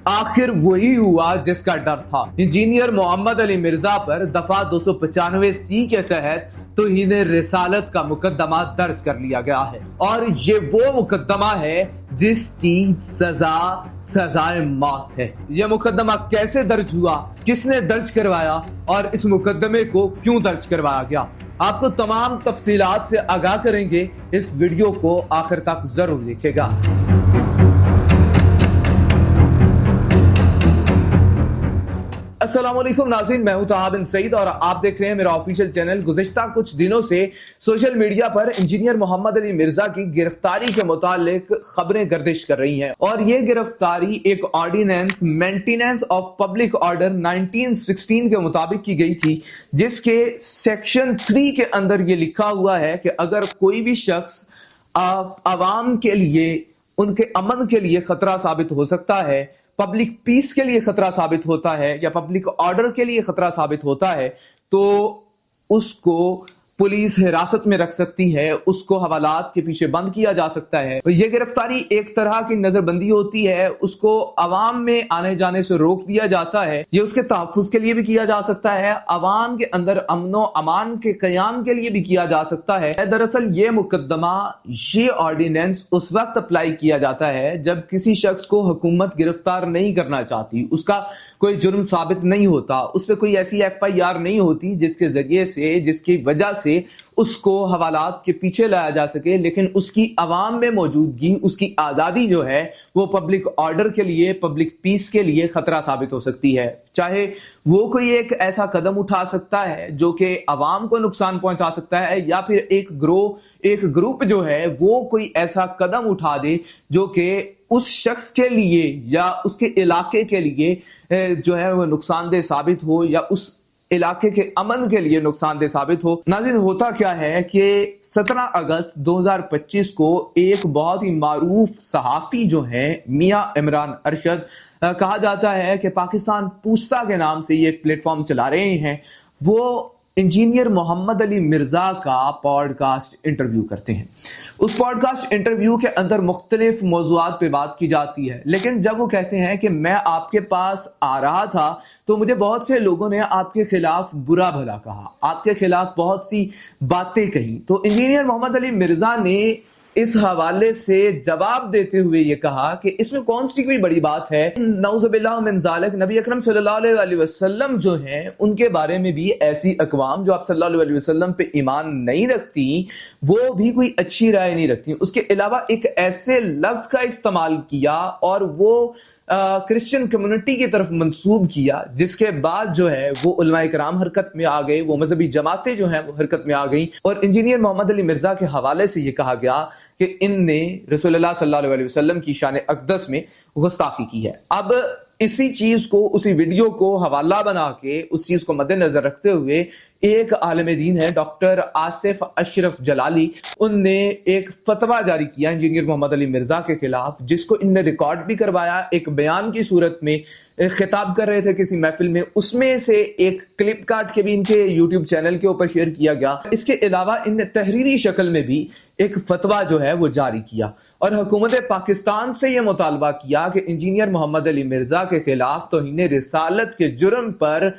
आखिर वही हुआ जिसका डर था। इंजीनियर मोहम्मद अली मिर्जा पर दफा 295C के तहत तौहीन रिसालत का मुकदमा दर्ज कर लिया गया है और ये वो मुकदमा है जिसकी सजाए मौत है। यह मुकदमा कैसे दर्ज हुआ, किसने दर्ज करवाया और इस मुकदमे को क्यों दर्ज करवाया गया, आपको तमाम तफसीलात से आगाह करेंगे। इस वीडियो को आखिर तक जरूर देखिएगा। अस्सलाम वालेकुम नाज़रीन, मैं हूं ताहा बिन सईद और आप देख रहे हैं मेरा ऑफिशियल चैनल। गुज़िश्ता कुछ दिनों से सोशल मीडिया पर इंजीनियर मोहम्मद अली मिर्जा की गिरफ्तारी के मुतालिक खबरें गर्दिश कर रही हैं और ये गिरफ्तारी एक ordinance maintenance of public order 1916 के मुताबिक की गई थी, जिसके सेक्शन 3 के अंदर ये लिखा हुआ है कि अगर कोई भी शख्स आवाम के लिए, उनके अमन के लिए खतरा साबित हो सकता है, पब्लिक पीस के लिए खतरा साबित होता है या पब्लिक ऑर्डर के लिए खतरा साबित होता है, तो उसको पुलिस हिरासत में रख सकती है, उसको हवालात के पीछे बंद किया जा सकता है। यह गिरफ्तारी एक तरह की नजरबंदी होती है, उसको अवाम में आने जाने से रोक दिया जाता है। ये उसके तहफ्फुज के लिए भी किया जा सकता है, अवाम के अंदर अमनो अमान के कयाम के लिए भी किया जा सकता है। दरअसल ये मुकदमा, ये ऑर्डिनेंस उस वक्त अप्लाई किया जाता है जब किसी शख्स को हुकूमत गिरफ्तार नहीं करना चाहती, उसका कोई जुर्म साबित नहीं होता, उस पर कोई ऐसी FIR नहीं होती जिसके जरिए से, जिसकी वजह से उसको हवालात के पीछे लाया जा सके, लेकिन उसकी अवाम में मौजूदगी, उसकी आजादी जो है वो पब्लिक ऑर्डर के लिए, पब्लिक पीस के लिए खतरा साबित हो सकती है। चाहे वो कोई एक ऐसा कदम उठा सकता है जो कि अवाम को नुकसान पहुंचा सकता है, या फिर एक ग्रुप जो है वो कोई ऐसा कदम उठा दे जो कि उस शख्स के लिए या उसके इलाके के लिए जो है वो नुकसानदेह साबित हो या उस इलाके के अमन के लिए नुकसानदेह साबित हो। नाज़रीन, होता क्या है कि 17 अगस्त 2025 को एक बहुत ही मारूफ सहाफी जो है मियां इमरान अरशद, कहा जाता है कि पाकिस्तान पूछता के नाम से ये एक प्लेटफॉर्म चला रहे हैं, वो इंजीनियर मोहम्मद अली मिर्जा का पॉडकास्ट इंटरव्यू करते हैं। उस पॉडकास्ट इंटरव्यू के अंदर मुख्तलिफ मौज़ूआत पे बात की जाती है, लेकिन जब वो कहते हैं कि मैं आपके पास आ रहा था तो मुझे बहुत से लोगों ने आपके खिलाफ बुरा भला कहा, आपके खिलाफ बहुत सी बातें कही। तो इंजीनियर मोहम्मद अली मिर्जा ने इस हवाले से जवाब देते हुए ये कहा कि इसमें कौन सी कोई बड़ी बात है। नऊज़ुबिल्लाह मिन ज़ालिक, नबी अकरम सल्लल्लाहु अलैहि वसल्लम जो हैं उनके बारे में भी ऐसी अक़वाम जो आप सल्लल्लाहु अलैहि वसल्लम पे ईमान नहीं रखती, वो भी कोई अच्छी राय नहीं रखती। उसके अलावा एक ऐसे लफ्ज़ का इस्तेमाल किया और वो क्रिश्चियन कम्युनिटी की तरफ मंसूब किया, जिसके बाद जो है वो उलमाए कराम हरकत में आ गए, वो मजहबी जमातें जो हैं वो हरकत में आ गई और इंजीनियर मोहम्मद अली मिर्जा के हवाले से ये कहा गया कि इनने रसूलुल्लाह सल्लल्लाहु अलैहि वसल्लम की शान अक़दस में गुस्ताखी की है। अब इसी चीज को, उसी वीडियो को हवाला बना के, उस चीज को मद्देनजर रखते हुए एक आलिम दीन है डॉक्टर आसिफ अशरफ जलाली, उनने एक फतवा जारी किया इंजीनियर मोहम्मद अली मिर्जा के खिलाफ, जिसको इनने रिकॉर्ड भी करवाया, एक बयान की सूरत में खिताब कर रहे थे किसी महफिल में, उसमें से एक क्लिप काट के भी इनके यूट्यूब चैनल के ऊपर शेयर किया गया। इसके अलावा इनने तहरीरी शक्ल में भी एक फतवा जो है वो जारी किया और हुकूमत पाकिस्तान से यह मुतालबा किया कि इंजीनियर मोहम्मद अली मिर्जा के खिलाफ तौहीन रिसालत के जुर्म पर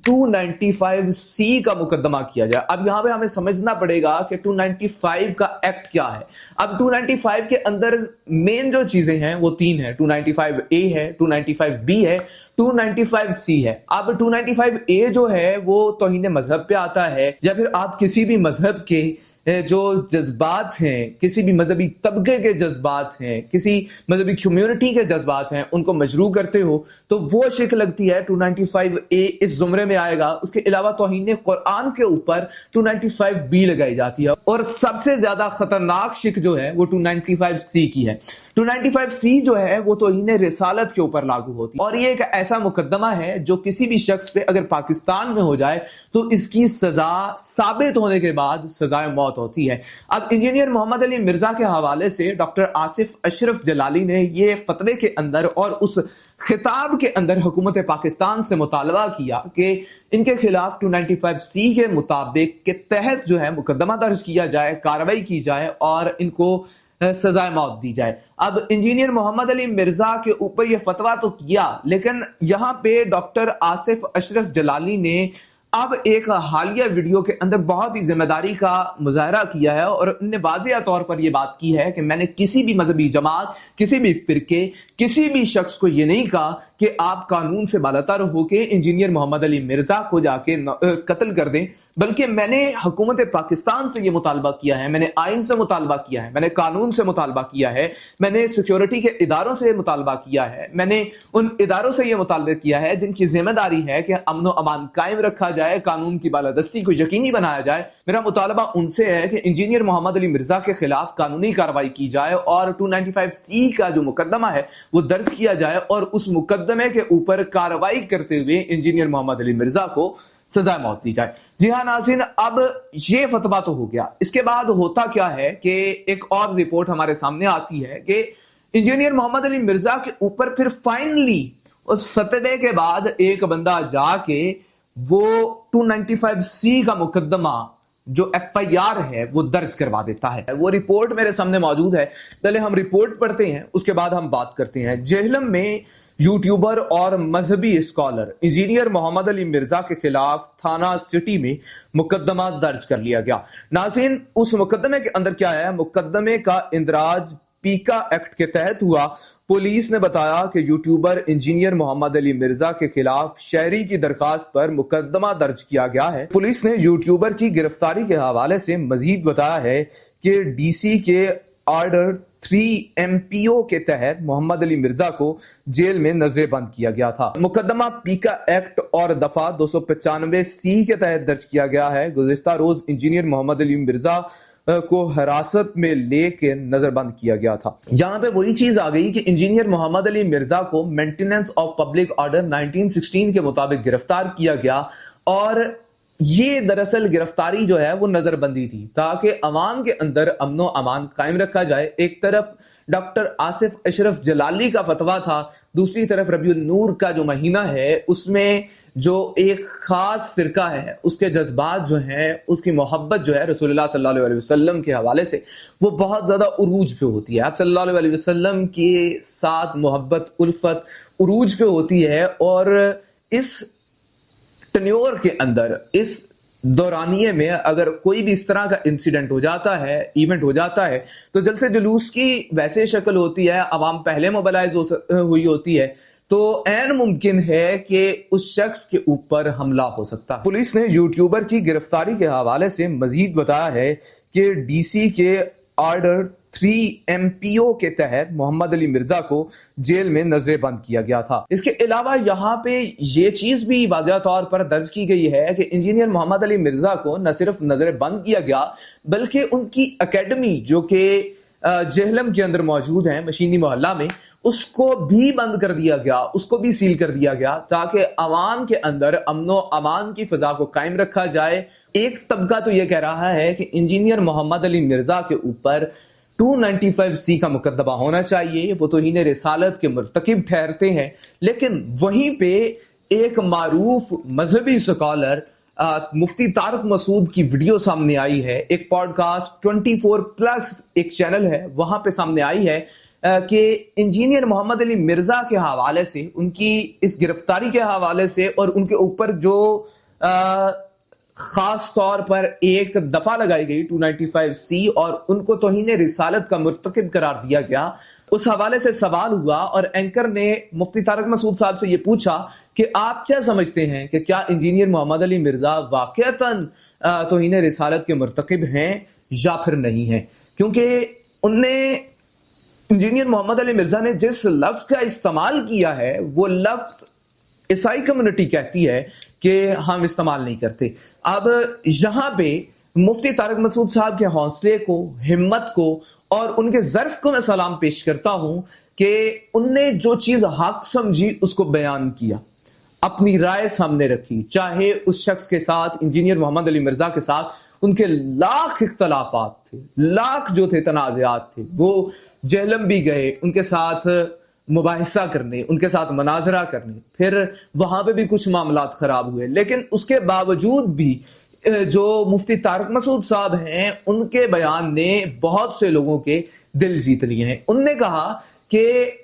295C का मुकदमा किया जाए। अब यहाँ पे हमें समझना पड़ेगा कि 295 का एक्ट क्या है। अब 295 के अंदर मेन जो चीजें हैं वो 3 है, 295A है, 295B है, 295C है। अब 295A जो है वो तौहीन मजहब पे आता है, या फिर आप किसी भी मजहब के जो जज्बात हैं, किसी भी मजहबी तबके के जज्बात हैं, किसी मजहबी कम्युनिटी के जज्बात हैं, उनको मजरू करते हो तो वो शिक लगती है, 295A इस जुमरे में आएगा। उसके अलावा तौहीन कुरान के ऊपर 295B लगाई जाती है और सबसे ज्यादा खतरनाक शिक जो है वो 295C की है। 295C जो है वो तौहीन रिसालत के ऊपर लागू होती है और ये एक ऐसा मुकदमा है जो किसी भी शख्स पे अगर पाकिस्तान में हो जाए तो इसकी सजा साबित होने के बाद सजाए मौत होती है। अब इंजीनियर मोहम्मद अली मिर्जा के हवाले से डॉक्टर आसिफ अशरफ जलाली ने ये फतवे के अंदर और उस खिताब के अंदर हुकूमत पाकिस्तान से मुतालबा किया कि इनके खिलाफ 295C के मुताबिक के तहत जो है मुकदमा दर्ज किया जाए, कार्रवाई की जाए और इनको सजाए मौत दी जाए। अब इंजीनियर मोहम्मद अली मिर्जा के ऊपर यह फतवा तो किया, लेकिन यहां पे डॉक्टर आसिफ अशरफ जलाली ने अब एक हालिया वीडियो के अंदर बहुत ही जिम्मेदारी का मुजाहरा किया है और उन्होंने वाज़ेह तौर पर यह बात की है कि मैंने किसी भी मजहबी जमात, किसी भी फिरके, किसी भी शख्स को यह नहीं कहा कि आप कानून से बालातर होकर इंजीनियर मोहम्मद अली मिर्जा को जाके कत्ल कर दें, बल्कि मैंने हुकूमत पाकिस्तान से यह मुतालबा किया है, मैंने आइन से मुतालबा किया है, मैंने कानून से मुतालबा किया है, मैंने सिक्योरिटी के इदारों से मुतालबा किया है, मैंने उन इदारों से यह मुतालबा किया है जिनकी जिम्मेदारी है कि अमन व अमान कायम रखा जाए, कानून की बालादस्ती को यकीनी बनाया जाए। मेरा मुतालबा उनसे है कि इंजीनियर मोहम्मद अली मिर्जा के खिलाफ कानूनी कार्रवाई की जाए और 295C का जो मुकदमा है वो दर्ज किया जाए और उस मुकदमे के ऊपर कार्रवाई करते हुए इंजीनियर मोहम्मद अली मिर्जा को सजा मौत दी जाए। जी हाँ नाज़रीन, अब ये फतवा तो हो गया। इसके बाद होता क्या है कि एक और रिपोर्ट हमारे सामने आती है कि इंजीनियर मोहम्मद अली मिर्जा के ऊपर फिर फाइनली उस फतवे के बाद एक बंदा जाके वो 295C का मुकदमा जो FIR है वो दर्ज करवा देता है। वो रिपोर्ट मेरे सामने मौजूद है, पहले हम रिपोर्ट पढ़ते हैं, उसके बाद हम बात करते हैं। जेहलम में यूट्यूबर और मजहबी स्कॉलर इंजीनियर मोहम्मद अली मिर्जा के खिलाफ थाना सिटी में मुकदमा दर्ज कर लिया गया। नाज़रीन, उस मुकदमे के अंदर क्या है? मुकदमे का इंदराज पीका एक्ट के तहत हुआ। पुलिस ने बताया कि यूट्यूबर इंजीनियर मोहम्मद अली मिर्जा के खिलाफ शहरी की दरखास्त पर मुकदमा दर्ज किया गया है। पुलिस ने यूट्यूबर की गिरफ्तारी के हवाले से मजीद बताया है कि DC के ऑर्डर 3 MPO के तहत मोहम्मद अली मिर्जा को जेल में नजरेबंद किया गया था। मुकदमा पीका एक्ट और दफा 295C के तहत दर्ज किया गया है। गुज़िश्ता रोज इंजीनियर मोहम्मद अली मिर्जा को हिरासत में लेके नजरबंद किया गया था। यहां पे वही चीज आ गई कि इंजीनियर मोहम्मद अली मिर्जा को मेंटेनेंस ऑफ पब्लिक ऑर्डर 1916 के मुताबिक गिरफ्तार किया गया और ये दरअसल गिरफ्तारी जो है वो नजरबंदी थी ताकि अवाम के अंदर अमन व अमान कायम रखा जाए। एक तरफ डॉक्टर आसिफ अशरफ जलाली का फतवा था, दूसरी तरफ रबीउल नूर का जो महीना है उसमें जो एक खास फिरका है उसके जज्बात जो हैं, उसकी मोहब्बत जो है रसूलुल्लाह सल्लल्लाहु अलैहि वसल्लम के हवाले से वो बहुत ज्यादा उरूज पे होती है। आप सल्लल्लाहु अलैहि वसल्लम के साथ मोहब्बत उल्फत उरूज पे होती है और इस टेन्योर के अंदर, इस दौरानिये में अगर कोई भी इस तरह का इंसिडेंट हो जाता है, इवेंट हो जाता है, तो जलसे जुलूस की वैसे शक्ल होती है, अवाम पहले मोबिलाइज हुई होती है, तो ऐन मुमकिन है कि उस शख्स के ऊपर हमला हो सकता है। पुलिस ने यूट्यूबर की गिरफ्तारी के हवाले से मजीद बताया है कि DC के ऑर्डर 3 MPO के तहत मोहम्मद अली मिर्जा को जेल में नजरेबंद किया गया था। इसके अलावा यहाँ पे ये चीज भी वाज़ेह तौर पर दर्ज की गई है कि इंजीनियर मोहम्मद अली मिर्जा को न सिर्फ नजरेबंद किया गया बल्कि उनकी एकेडमी जो कि जेहलम के अंदर मौजूद है, मशीनी मोहल्ला में, उसको भी बंद कर दिया गया, उसको भी सील कर दिया गया ताकि अवाम के अंदर अमन व अमान की फिजा को कायम रखा जाए। एक तबका तो यह कह रहा है कि इंजीनियर मोहम्मद अली मिर्जा के ऊपर 295C का मुकदमा होना चाहिए, वो तौहीन रिसालत के मुर्तकिब ठहरते हैं। लेकिन वहीं पे एक मारूफ मजहबी स्कॉलर मुफ्ती तारिक मसूद की वीडियो सामने आई है, एक पॉडकास्ट 24+ एक चैनल है वहां पे सामने आई है कि इंजीनियर मोहम्मद अली मिर्जा के हवाले से, उनकी इस गिरफ्तारी के हवाले से और उनके ऊपर जो खास तौर पर एक दफा लगाई गई 295C और उनको तौहीन रिसालत का मुर्तकिब करार दिया गया, उस हवाले से सवाल हुआ और एंकर ने मुफ्ती तारिक मसूद साहब से ये पूछा कि आप क्या समझते हैं कि क्या इंजीनियर मोहम्मद अली मिर्जा वाकईतन तौहीन रिसालत के मुर्तकिब हैं या फिर नहीं है। क्योंकि उनने इंजीनियर मोहम्मद अली मिर्जा ने जिस लफ्ज का इस्तेमाल किया है वो लफ्ज ईसाई कम्युनिटी कहती है कि हम इस्तेमाल नहीं करते। अब यहां पे मुफ्ती तारिक मसूद साहब के हौसले को, हिम्मत को और उनके ज़र्फ को मैं सलाम पेश करता हूं कि उनने जो चीज हक समझी उसको बयान किया, अपनी राय सामने रखी, चाहे उस शख्स के साथ, इंजीनियर मोहम्मद अली मिर्जा के साथ उनके लाख इख्तलाफात थे, लाख जो थे तनाज़ात थे, वो जेहलम भी गए उनके साथ मुबाहिसा करने, उनके साथ मनाजरा करने, फिर वहां पे भी कुछ मामलात खराब हुए, लेकिन उसके बावजूद भी जो मुफ्ती तारिक मसूद साहब हैं, उनके बयान ने बहुत से लोगों के दिल जीत लिए हैं। उनने कहा कि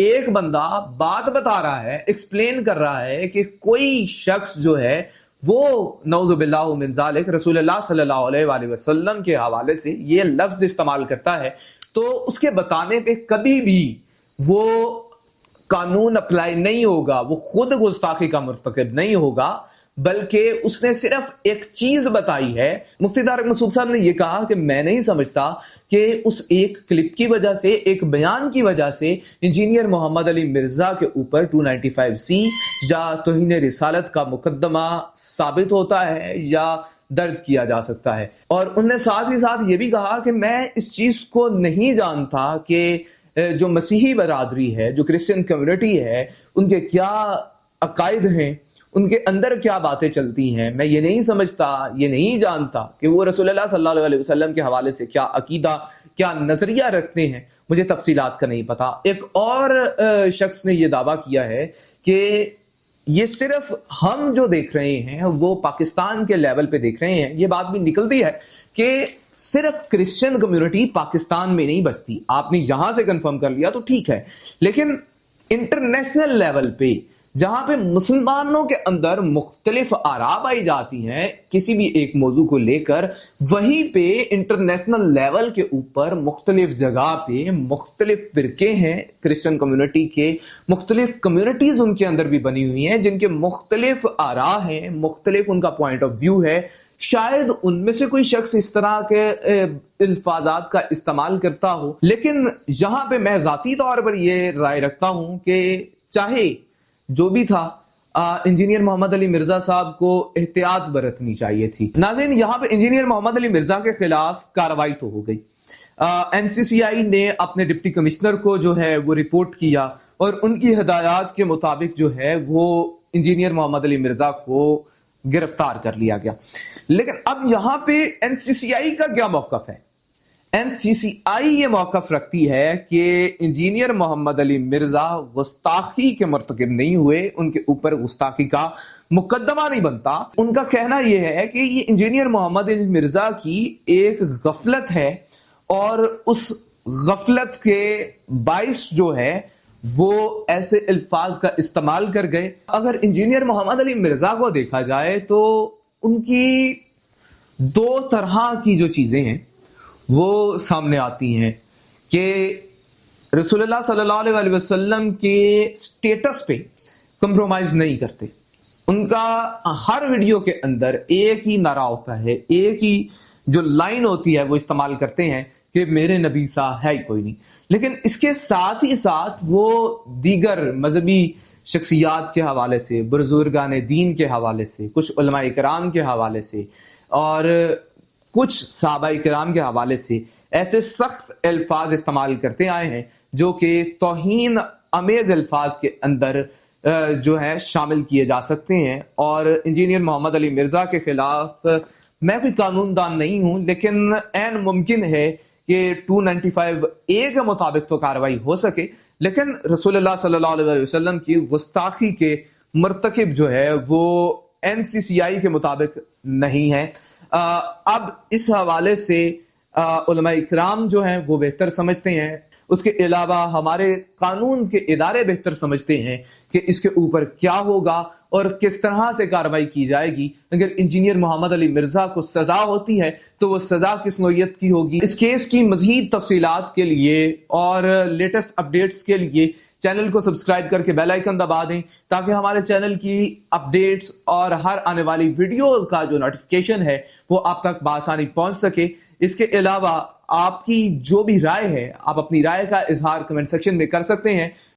एक बंदा बात बता रहा है, एक्सप्लेन कर रहा है कि कोई शख्स जो है वो नऊज़ुबिल्लाह मिन ज़ालिक रसूलुल्लाह सल्लल्लाहु अलैहि वसल्लम के हवाले से ये लफ्ज इस्तेमाल करता है, तो उसके बताने पे कभी भी वो कानून अप्लाई नहीं होगा, वो खुद गुस्ताखी का मुर्तकिब नहीं होगा, बल्कि उसने सिर्फ एक चीज बताई है। मुफ्ती तारिक मसूद साहब ने यह कहा कि मैं नहीं समझता कि उस एक क्लिप की वजह से, एक बयान की वजह से इंजीनियर मोहम्मद अली मिर्जा के ऊपर 295C या तौहीन रिसालत का मुकदमा साबित होता है या दर्ज किया जा सकता है। और उन्होंने साथ ही साथ ये भी कहा कि मैं इस चीज को नहीं जानता कि जो मसीही बरादरी है, जो क्रिश्चियन कम्युनिटी है, उनके क्या अकायद हैं, उनके अंदर क्या बातें चलती हैं। मैं ये नहीं समझता, ये नहीं जानता कि वो रसूलुल्लाह सल्लल्लाहु अलैहि वसल्लम के हवाले से क्या अकीदा, क्या नजरिया रखते हैं, मुझे तफसीलात का नहीं पता। एक और शख्स ने ये दावा किया है कि ये सिर्फ हम जो देख रहे हैं वो पाकिस्तान के लेवल पे देख रहे हैं। ये बात भी निकलती है कि सिर्फ क्रिश्चियन कम्युनिटी पाकिस्तान में नहीं बसती। आपने यहां से कंफर्म कर लिया तो ठीक है, लेकिन इंटरनेशनल लेवल पे जहां पे मुसलमानों के अंदर मुख्तलिफ आरा पाई जाती हैं किसी भी एक मौजू को लेकर, वहीं पे इंटरनेशनल लेवल के ऊपर मुख्तलिफ जगह पे मुख्तलिफ फिरके हैं क्रिश्चियन कम्युनिटी के, मुख्तलिफ कम्युनिटीज उनके अंदर भी बनी हुई हैं जिनके मुख्तलिफ आरा हैं, मुख्तलिफ उनका पॉइंट ऑफ व्यू है। शायद उनमें से कोई शख्स इस तरह के अल्फाजात का इस्तेमाल करता हो, लेकिन यहां पे मैं जाती तौर पर यह राय रखता हूं कि चाहे जो भी था, इंजीनियर मोहम्मद अली मिर्जा साहब को एहतियात बरतनी चाहिए थी। नाज़रीन, यहां पे इंजीनियर मोहम्मद अली मिर्जा के खिलाफ कार्रवाई तो हो गई। एनसीसीआई ने अपने डिप्टी कमिश्नर को जो है वो रिपोर्ट किया और उनकी हिदायत के मुताबिक जो है वो इंजीनियर मोहम्मद अली मिर्जा को गिरफ्तार कर लिया गया। लेकिन अब यहां पे एनसीसीआई का क्या मौकफ है? एनसीसीआई ये मौकफ रखती है कि इंजीनियर मोहम्मद अली मिर्जा गुस्ताखी के मुर्तकिब नहीं हुए, उनके ऊपर गुस्ताखी का मुकदमा नहीं बनता। उनका कहना यह है कि ये इंजीनियर मोहम्मद अली मिर्जा की एक गफलत है और उस गफलत के बाइस जो है वो ऐसे अल्फाज का इस्तेमाल कर गए। अगर इंजीनियर मोहम्मद अली मिर्जा को देखा जाए तो उनकी दो तरह की जो चीजें हैं वो सामने आती हैं कि रसूलुल्लाह सल्लल्लाहु अलैहि वसल्लम के स्टेटस पे कंप्रोमाइज नहीं करते। उनका हर वीडियो के अंदर एक ही नारा होता है, एक ही जो लाइन होती है वो इस्तेमाल करते हैं कि मेरे नबी सा है ही कोई नहीं। लेकिन इसके साथ ही साथ वो दीगर मजहबी शख्सियात के हवाले से, बुजुर्गान दीन के हवाले से, कुछ उलमा इकराम के हवाले से और कुछ सहाबा इकराम के हवाले से ऐसे सख्त अल्फाज इस्तेमाल करते आए हैं जो कि तौहीन अमेज अल्फाज के अंदर जो है शामिल किए जा सकते हैं। और इंजीनियर मोहम्मद अली मिर्जा के खिलाफ मैं कोई कानूनदान नहीं हूं, लेकिन ऐन मुमकिन है कि 295A के मुताबिक तो कार्रवाई हो सके, लेकिन रसूलुल्लाह सल्लल्लाहु अलैहि वसल्लम की गुस्ताखी के मुर्तकिब जो है वो एनसीसीआई के मुताबिक नहीं है। अब इस हवाले से उलमा इकराम जो हैं वो बेहतर समझते हैं, उसके अलावा हमारे कानून के इदारे बेहतर समझते हैं कि इसके ऊपर क्या होगा और किस तरह से कार्रवाई की जाएगी। अगर इंजीनियर मोहम्मद अली मिर्जा को सजा होती है तो वो सजा किस नौयत की होगी। इस केस की मजीद तफसीलात के लिए और लेटेस्ट अपडेट्स के लिए चैनल को सब्सक्राइब करके बेल आइकन दबा दें ताकि हमारे चैनल की अपडेट्स और हर आने वाली वीडियोस का जो नोटिफिकेशन है वो आप तक बआसानी पहुंच सके। इसके अलावा आपकी जो भी राय है, आप अपनी राय का इजहार कमेंट सेक्शन में कर सकते हैं।